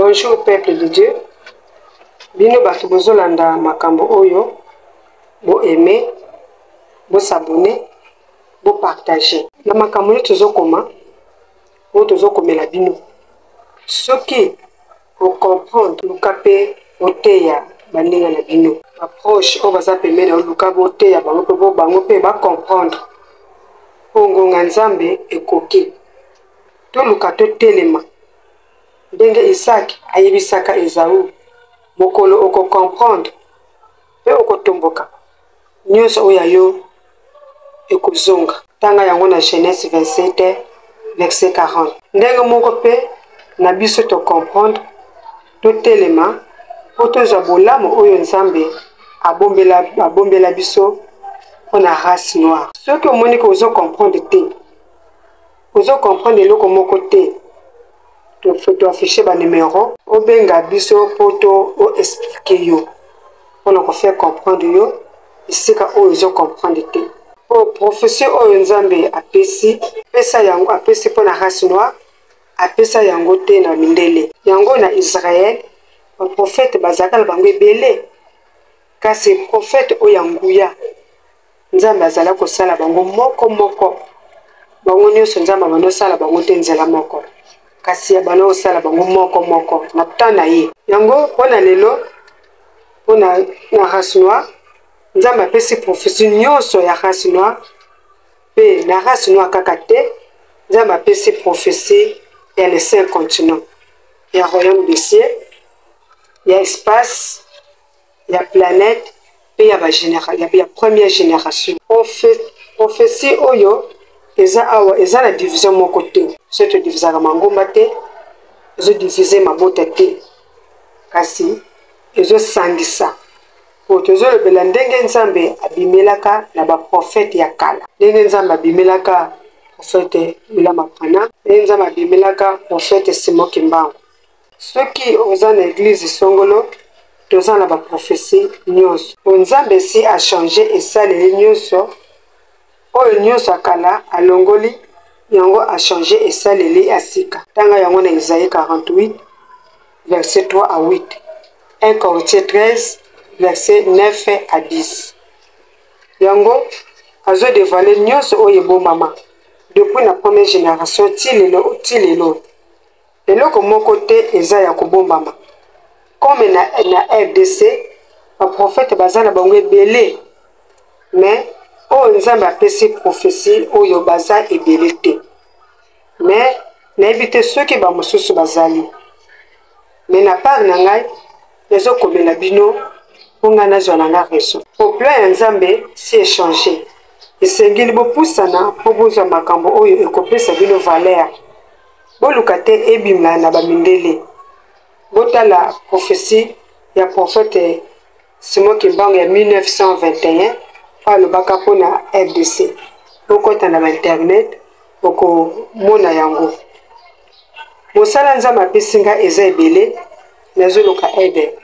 Bonjour peuple de Dieu. Bino bato bozolanda makambo oyo, bo aimer, bo s'abonner, bo partager. Na makambo yo tozokoma, bo tozokomela bino. Soki o comprendre luka pe oteya baninga na bino. Approche o baza pemena luka boteya bango pe bo bango pe ba comprendre. Ngonga Nzambe ekoki. To luka to telema. Ndenge Isaac ayebisaka Esaü, mokolo oko comprendre pe oko tomboka nyonso oyo yo ekozonga. Tanga yango na Genèse 27 verset 40. Ndenge moko pe na biso to comprendre to telema po tozwa bolamu oyo Nzambe abombela biso mpona race noire. Soki omoni ko ozo comprendre te, ozo comprendre eloko moko te, to afficher ba numéro o benga biso poto o expliquer yo pona ko faire comprendre yo isika o zo comprendre te. O prophétie oyo Nzambe apesi pesa yango apesi pona race noire apesa yango te na mindele yango na Israël. Ba prophète bazaka bango ebele kasi prophète oyo nguya Nzambe azala ko sala bango moko bango nyonso Nzambe bano sala bango te nzela moko kasi ya bano osala bango moko na tana ye yango pona lelo pona na race noire Nzambe apesi prophétie nyonso ya race noire pe na race noire kaka te Nzambe apesi prophétie ya les 5 continents ya royaume des cieux ya espace ya planète pe ya ba génération ya première génération. Prophétie oyo eza awa eza na division moko te. C'est diviser mangomba te, ezo diviser mabota te. Kasi ezo sangisa. Po tozo lebela ndenge Nzambe abimelaka na ba prophète ya kala. Ndenge Nzambe abimelaka prophète William Apana, ndenge Nzambe abimelaka prophète Simon Kimbangu. Soki oza na église songolo toza na ba prophétie nyonso. Nzambe si a changé esaleli nyonso oyo nyonso akala alongoli yango a changé esaleli asika. Tanga yango na Isaïe 48 verset 3 à 8, 1 Corinthiens 13 verset 9 à 10. Yango azo dévoiler nyonso oyo bombama depuis la première génération tilelo eloko moko te eza ya kobombama. Comme na RDC ba prophète bazana bango ebele mais o Nzambe apesi prophétie oyo baza ebele te mais na ebite soki ba mosusu bazali mais na part na ngai ezo komela bino ponga na zona na raison. Au plan ya Nzambe si échanger esengeli bopusana po bozwa makambo oyo ekopesa bino valeur boluka te ebimla na bamindele. Botala prophétie ya prophète Simon Kimbangu ya 1921 alobaka pona RDC. Okota na internet oko mona yango. Mosala Nzambe apesi nga eza ebele nazoloka aide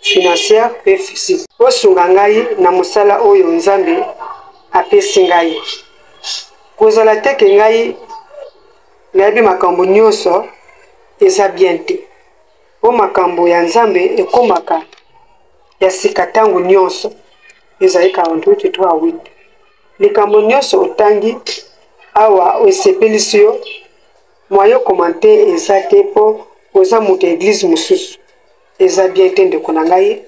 financière pe physique. Osunga ngai na mosala oyo Nzambe apesi ngai. Kozala te ke ngai nayebi makambo nyonso eza bien te. O makambo ya Nzambe ekomaka ya sika tango nyonso. Isaïe 48 3 à 8. Likambo nyonso otangi awa osepelisi yo moyo commenter eza te po oza moto église mosusu eza bien te ndeko na ngai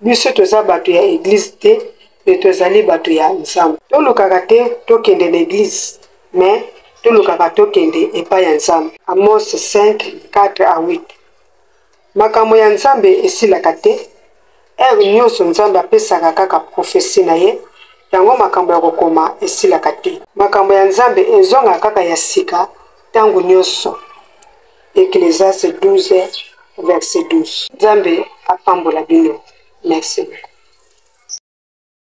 biso toza bato ya église te pe tozali bato ya Nzambe. Tolukaka te tokende na église mais tolukaka tokende epai ya Nzambe. Amos 5 4 à 8. Makambo ya Nzambe esilaka te. Nyonso Nzambe apesaka kaka prophétie na ye yango makambo ya kokoma esilaka te. Makambo ya Nzambe ezonga kaka ya sika tango nyonso. Ecclésiaste 12 verset 12. Nzambe apambola bino. Merci.